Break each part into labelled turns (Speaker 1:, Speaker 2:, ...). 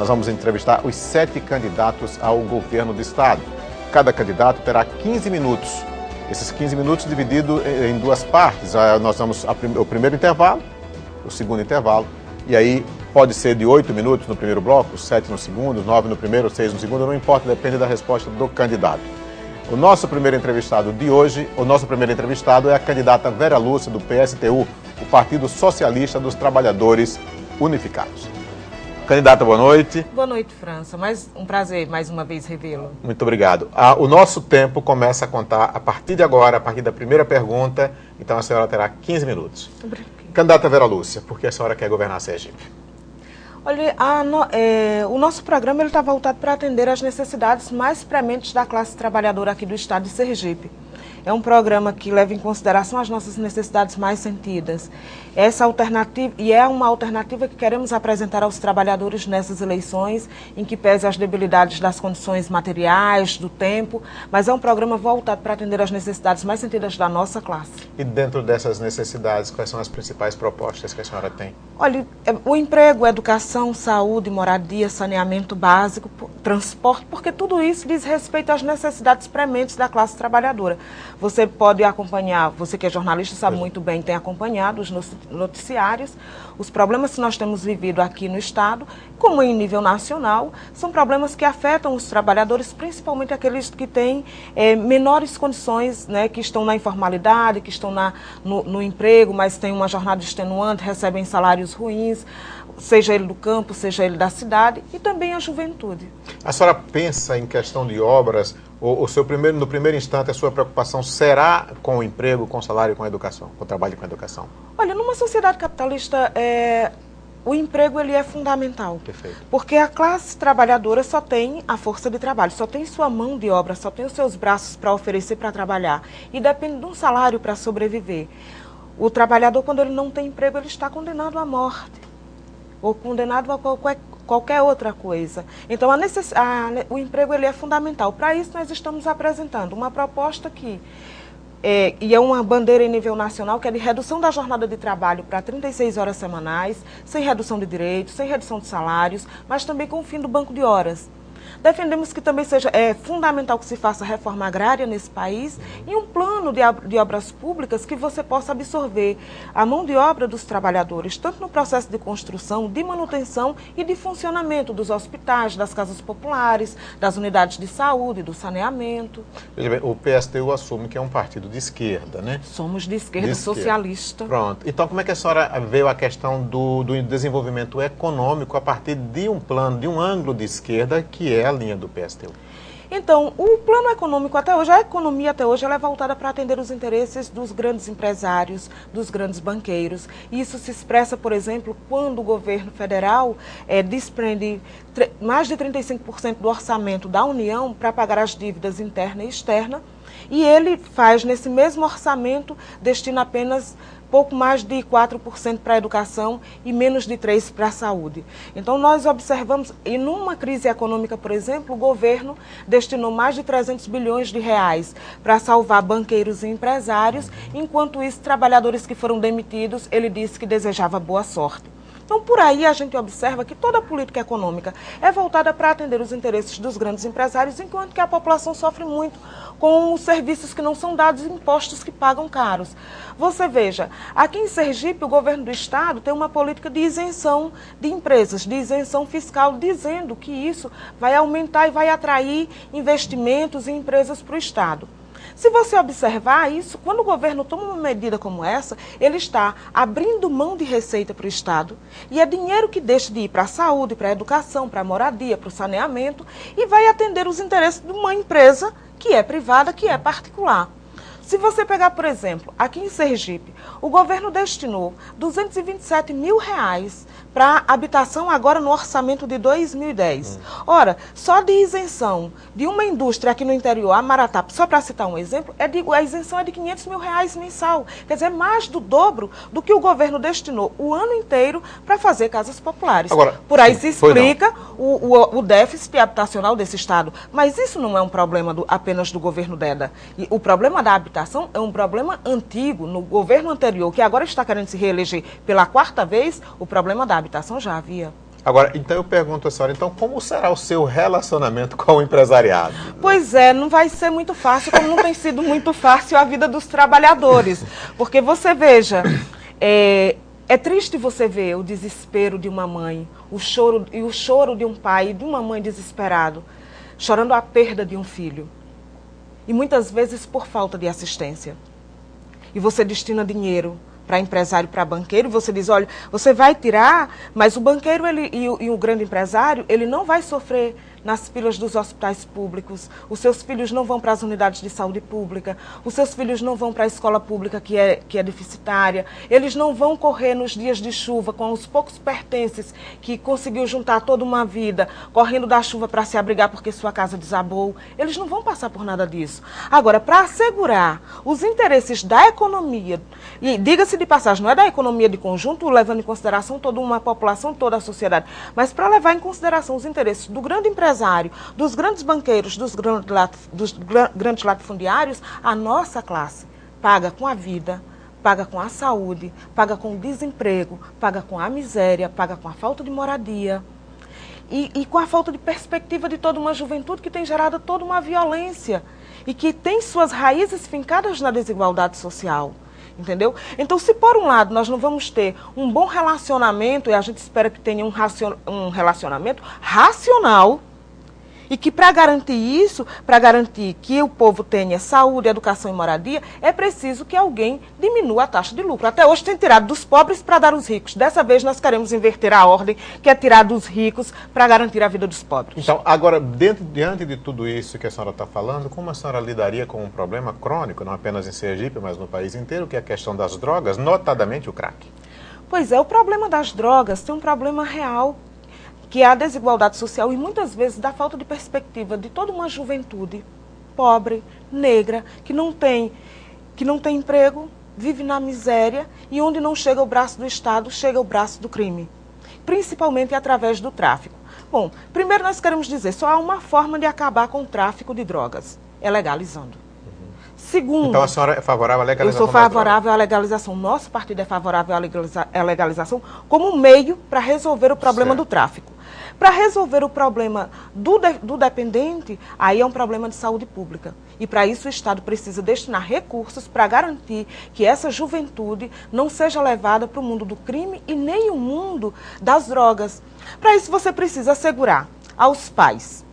Speaker 1: nós vamos entrevistar os 7 candidatos ao governo do estado. Cada candidato terá 15 minutos. Esses 15 minutos divididos em 2 partes. Nós vamos o primeiro intervalo, o segundo intervalo, e aí pode ser de 8 minutos no primeiro bloco, 7 no segundo, 9 no primeiro, 6 no segundo, não importa, depende da resposta do candidato. O nosso primeiro entrevistado de hoje, é a candidata Vera Lúcia, do PSTU, o Partido Socialista dos Trabalhadores Unificados. Candidata, boa noite.
Speaker 2: Boa noite, França. Um prazer, mais uma vez, revê-lo.
Speaker 1: Muito obrigado. O nosso tempo começa a contar a partir de agora, a partir da primeira pergunta, então a senhora terá 15 minutos.
Speaker 2: Obrigada.
Speaker 1: Candidata Vera Lúcia, por que a senhora quer governar Sergipe?
Speaker 2: Olha, o nosso programa está voltado para atender às necessidades mais prementes da classe trabalhadora aqui do estado de Sergipe. É um programa que leva em consideração as nossas necessidades mais sentidas. Essa alternativa, e é uma alternativa que queremos apresentar aos trabalhadores nessas eleições, em que pese as debilidades das condições materiais, do tempo, mas é um programa voltado para atender às necessidades mais sentidas da nossa classe.
Speaker 1: E dentro dessas necessidades, quais são as principais propostas que a senhora tem?
Speaker 2: Olha, o emprego, educação, saúde, moradia, saneamento básico, transporte, porque tudo isso diz respeito às necessidades prementes da classe trabalhadora. Você pode acompanhar, você que é jornalista sabe muito bem, tem acompanhado os noticiários, os problemas que nós temos vivido aqui no estado, como em nível nacional, são problemas que afetam os trabalhadores, principalmente aqueles que têm menores condições, né, que estão na informalidade, que estão no emprego, mas têm uma jornada extenuante, recebem salários ruins, seja ele do campo, seja ele da cidade, e também a juventude.
Speaker 1: A senhora pensa em questão de obras, no primeiro instante, a sua preocupação será com o emprego, com o salário, com a educação, com o trabalho e com a educação?
Speaker 2: Olha, numa sociedade capitalista, o emprego ele é fundamental.
Speaker 1: Perfeito.
Speaker 2: Porque a classe trabalhadora só tem a força de trabalho, só tem sua mão de obra, só tem os seus braços para oferecer para trabalhar. E depende de um salário para sobreviver. O trabalhador, quando ele não tem emprego, ele está condenado à morte. Ou condenado a qualquer outra coisa. Então, o emprego ele é fundamental. Para isso, nós estamos apresentando uma proposta que e é uma bandeira em nível nacional, que é de redução da jornada de trabalho para 36 horas semanais, sem redução de direitos, sem redução de salários, mas também com o fim do banco de horas. Defendemos que também seja fundamental que se faça reforma agrária nesse país e um plano de obras públicas que você possa absorver a mão de obra dos trabalhadores, tanto no processo de construção, de manutenção e de funcionamento dos hospitais, das casas populares, das unidades de saúde, do saneamento.
Speaker 1: Veja bem, o PSTU assume que é um partido de esquerda, né?
Speaker 2: Somos de esquerda, socialista.
Speaker 1: Pronto. Então, como é que a senhora vê a questão do desenvolvimento econômico a partir de um plano, de um ângulo de esquerda, que é a linha do PSTU?
Speaker 2: Então, o plano econômico até hoje, a economia até hoje, ela é voltada para atender os interesses dos grandes empresários, dos grandes banqueiros. Isso se expressa, por exemplo, quando o governo federal desprende mais de 35% do orçamento da União para pagar as dívidas interna e externa, e ele faz, nesse mesmo orçamento, destina apenas pouco mais de 4% para a educação e menos de 3% para a saúde. Então, nós observamos, e numa crise econômica, por exemplo, o governo destinou mais de 300 bilhões de reais para salvar banqueiros e empresários, enquanto isso, trabalhadores que foram demitidos, ele disse que desejava boa sorte. Então, por aí a gente observa que toda a política econômica é voltada para atender os interesses dos grandes empresários, enquanto que a população sofre muito com os serviços que não são dados e impostos que pagam caros. Você veja, aqui em Sergipe, o governo do estado tem uma política de isenção de empresas, de isenção fiscal, dizendo que isso vai aumentar e vai atrair investimentos e empresas para o estado. Se você observar isso, quando o governo toma uma medida como essa, ele está abrindo mão de receita para o estado e é dinheiro que deixa de ir para a saúde, para a educação, para a moradia, para o saneamento e vai atender os interesses de uma empresa que é privada, que é particular. Se você pegar, por exemplo, aqui em Sergipe, o governo destinou 227 mil reais para habitação agora no orçamento de 2010. Ora, só de isenção de uma indústria aqui no interior, a Maratá, só para citar um exemplo, a isenção é de 500 mil reais mensal. Quer dizer, mais do dobro do que o governo destinou o ano inteiro para fazer casas populares. Agora, por aí se explica o déficit habitacional desse estado. Mas isso não é um problema apenas do governo Deda. E o problema da habitação é um problema antigo. No governo anterior, que agora está querendo se reeleger pela 4ª vez, o problema da habitação já havia.
Speaker 1: Agora, então eu pergunto a senhora, então como será o seu relacionamento com o empresariado?
Speaker 2: Pois é, não vai ser muito fácil, como não tem sido muito fácil a vida dos trabalhadores. Porque você veja, é triste você ver o desespero de uma mãe, o choro de um pai e de uma mãe desesperado, chorando a perda de um filho. E muitas vezes por falta de assistência. E você destina dinheiro para empresário, para banqueiro, e você diz, olha, você vai tirar, mas o banqueiro e o grande empresário, ele não vai sofrer nas filas dos hospitais públicos, os seus filhos não vão para as unidades de saúde pública, os seus filhos não vão para a escola pública que é deficitária, eles não vão correr nos dias de chuva com os poucos pertences que conseguiu juntar toda uma vida, correndo da chuva para se abrigar porque sua casa desabou, eles não vão passar por nada disso. Agora, para assegurar os interesses da economia, e diga-se de passagem, não é da economia de conjunto, levando em consideração toda uma população, toda a sociedade, mas para levar em consideração os interesses do grande empresário, dos grandes banqueiros, dos grandes latifundiários, a nossa classe paga com a vida, paga com a saúde, paga com o desemprego, paga com a miséria, paga com a falta de moradia e com a falta de perspectiva de toda uma juventude que tem gerado toda uma violência e que tem suas raízes fincadas na desigualdade social. Entendeu? Então, se por um lado nós não vamos ter um bom relacionamento, e a gente espera que tenha um relacionamento racional, e que para garantir isso, para garantir que o povo tenha saúde, educação e moradia, é preciso que alguém diminua a taxa de lucro. Até hoje tem tirado dos pobres para dar aos ricos. Dessa vez nós queremos inverter a ordem, que é tirar dos ricos para garantir a vida dos pobres.
Speaker 1: Então, agora, diante de tudo isso que a senhora está falando, como a senhora lidaria com um problema crônico, não apenas em Sergipe, mas no país inteiro, que é a questão das drogas, notadamente o crack?
Speaker 2: Pois é, o problema das drogas tem um problema real, que é a desigualdade social e muitas vezes da falta de perspectiva de toda uma juventude pobre, negra, que não tem emprego, vive na miséria e onde não chega o braço do Estado, chega o braço do crime, principalmente através do tráfico. Bom, primeiro nós queremos dizer, só há uma forma de acabar com o tráfico de drogas, é legalizando. Segundo,
Speaker 1: então a senhora é favorável à legalização?
Speaker 2: Eu sou favorável à legalização. Nosso partido é favorável à legalização como meio para resolver o problema do tráfico. Para resolver o problema do dependente, aí é um problema de saúde pública. E para isso o Estado precisa destinar recursos para garantir que essa juventude não seja levada para o mundo do crime e nem o mundo das drogas. Para isso você precisa assegurar aos pais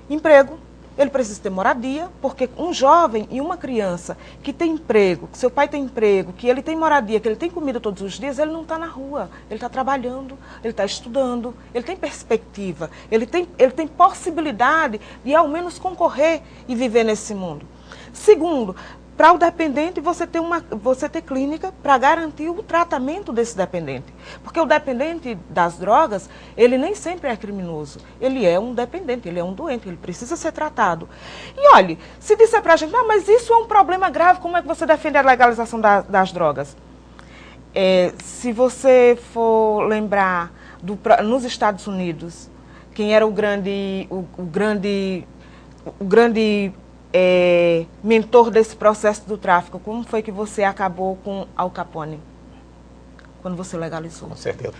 Speaker 2: emprego. Ele precisa ter moradia, porque um jovem e uma criança que tem emprego, que seu pai tem emprego, que ele tem moradia, que ele tem comida todos os dias, ele não está na rua, ele está trabalhando, ele está estudando, ele tem perspectiva, ele tem possibilidade de ao menos concorrer e viver nesse mundo. Segundo, para o dependente, você ter clínica para garantir o tratamento desse dependente. Porque o dependente das drogas, ele nem sempre é criminoso. Ele é um dependente, ele é um doente, ele precisa ser tratado. E olhe, se disser para a gente, mas isso é um problema grave, como é que você defende a legalização das drogas? Se você for lembrar, nos Estados Unidos, quem era o grande mentor desse processo do tráfico, como foi que você acabou com Al Capone, quando você legalizou?
Speaker 1: Com certeza.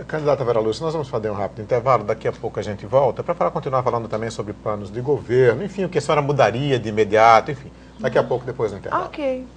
Speaker 1: Candidata Vera Lúcia, nós vamos fazer um rápido intervalo, daqui a pouco a gente volta, para continuar falando também sobre planos de governo, enfim, o que a senhora mudaria de imediato, enfim, daqui a pouco, depois do intervalo.
Speaker 2: Ok.